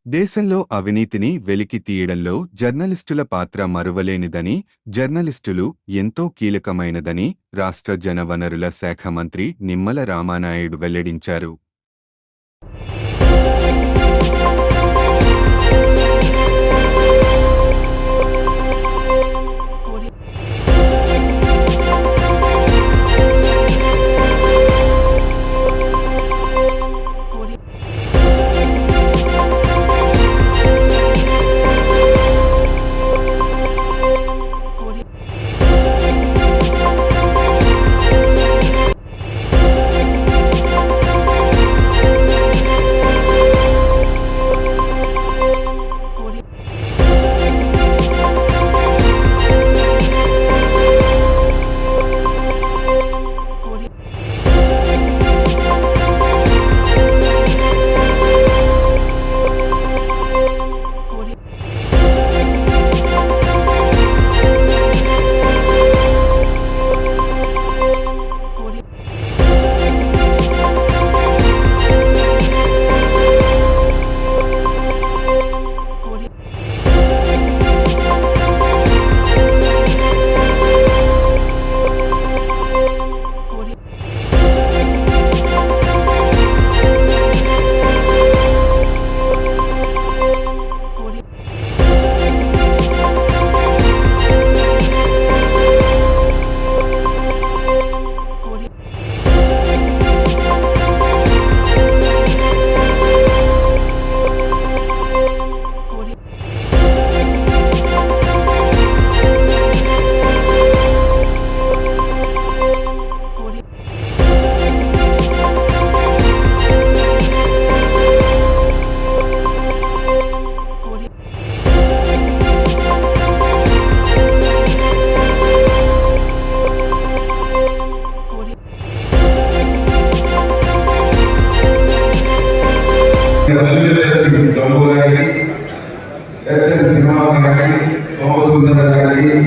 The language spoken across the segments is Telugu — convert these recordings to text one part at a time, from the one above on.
దేశంలో అవినీతిని వెలికి తీయడంలో జర్నలిస్టుల పాత్ర మరువలేనిదని, జర్నలిస్టులు ఎంతో కీలకమైనదని రాష్ట్ర జనవనరుల శాఖ మంత్రి నిమ్మల రామానాయుడు వెల్లడించారు.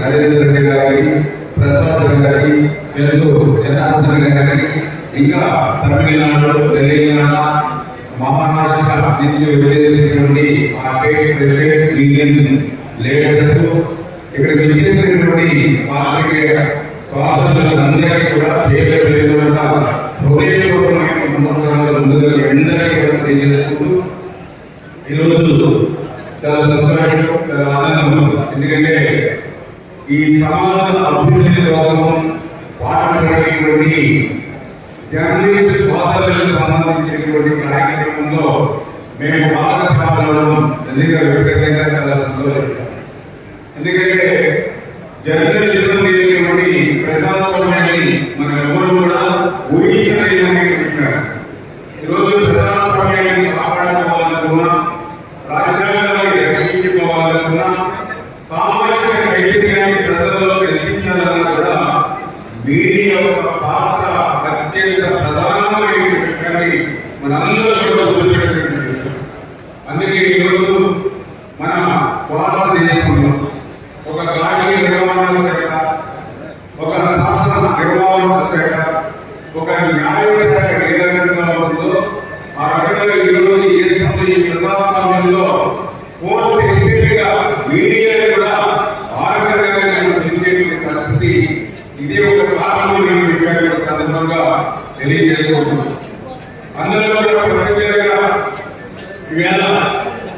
నరేంద్ర గారి, ప్రసాద్ గారి, తెలుగు జనార్దన్ గారి, ఇంకా తమిళనాడు, తెలంగాణ, మహారాష్ట్ర నుంచి విచ్చేసినటువంటి ఆ స్టేట్ ప్రెసిడెంట్స్, యూనియన్ లీడర్స్, ఇక్కడికి విచ్చేసినటువంటి పార్టీల స్వాతంత్రులందరికీ కూడా పేరు పేరుగా హృదయపూర్వకమైన నమస్కారాలు ముందుగా అందరికీ తెలియజేస్తూ ఈరోజు చాలా సంతోషం, చాలా ఆనందం. ఎందుకంటే ఈ సమాజ అభివృద్ధి కోసం పాటుపడినటువంటి జర్నలిస్ట్ సోదరులకు సంబంధించినటువంటి కార్యక్రమంలో మేము భాగస్వాములు వ్యక్తిగతంగా చాలా సంతోషిస్తాం. ఎందుకంటే జర్నలిజం లేనటువంటి ప్రజాస్వామ్యాన్ని మనం ఎవరు కూడా ఊహించలేని విషయం. ఈరోజు ప్రజాస్వామ్యాన్ని కాపాడుకోవాలనుకున్నా, రాజ్యాంగాన్ని రక్షించుకోవాలనుకున్నా, సామాజిక చైతన్యాన్ని ప్రజల్లో కల్పించాలన్నా కూడా మీడియా యొక్క పాత్ర అత్యంత ప్రధానమైన విషయాన్ని మనందరూ కూడా గుర్తుపెట్టుకునే విషయం. అందుకే ఈరోజు మన భారతదేశంలో ఒక గాలి నిర్వహణ శాఖ, ఒక శాసన నిర్వహణ శాఖ, ఒక న్యాయ శాఖ ఏ రకంగా ఉందో ఆ రకంగా ఈరోజు ఈ దేశంలో ఈ ప్రజాస్వామ్యంలో కోర్టు ఎస్టేట్గా మీడియాను కూడా ఆరోగ్యకరమైన పరిస్థితి ఇదే ఒక కారణమైన విషయాన్ని సందర్భంగా తెలియజేసుకుంటున్నాం. అందులో కూడా ప్రత్యేకంగా ఈవేళ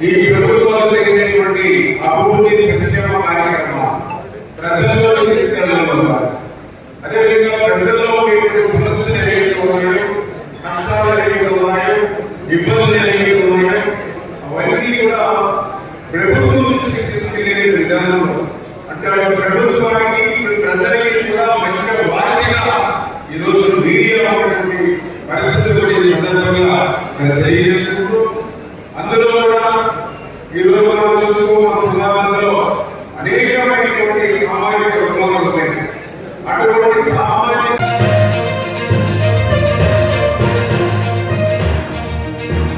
ఈ ప్రభుత్వాలు చేసేటువంటి అభివృద్ధి సంక్షేమ కార్యక్రమం ప్రజల్లో తీసుకెళ్ళడం, అదేవిధంగా ప్రజల్లో సమస్యలు ఏవైతే ఉన్నాయో, కష్టాలు ఏవైతే ఉన్నాయో, ఇబ్బందులు ఏవైతే ఉన్నాయో అవన్నీ కూడా ప్రభుత్వం నుంచి తీసుకెళ్లే విధానంలో అంటే ప్రభుత్వానికి ప్రజలకి కూడా మంచి బాధ్యత ఈరోజు మీడియా ఉన్నటువంటి పరిస్థితులు ఈ సందర్భంగా తెలియజేసుకుంటూ, అందులో కూడా ఈరోజు మనం చూస్తూ మన సమాజంలో అనేకమైనటువంటి సామాజిక రుగ్మతలు ఉన్నాయి. అటువంటి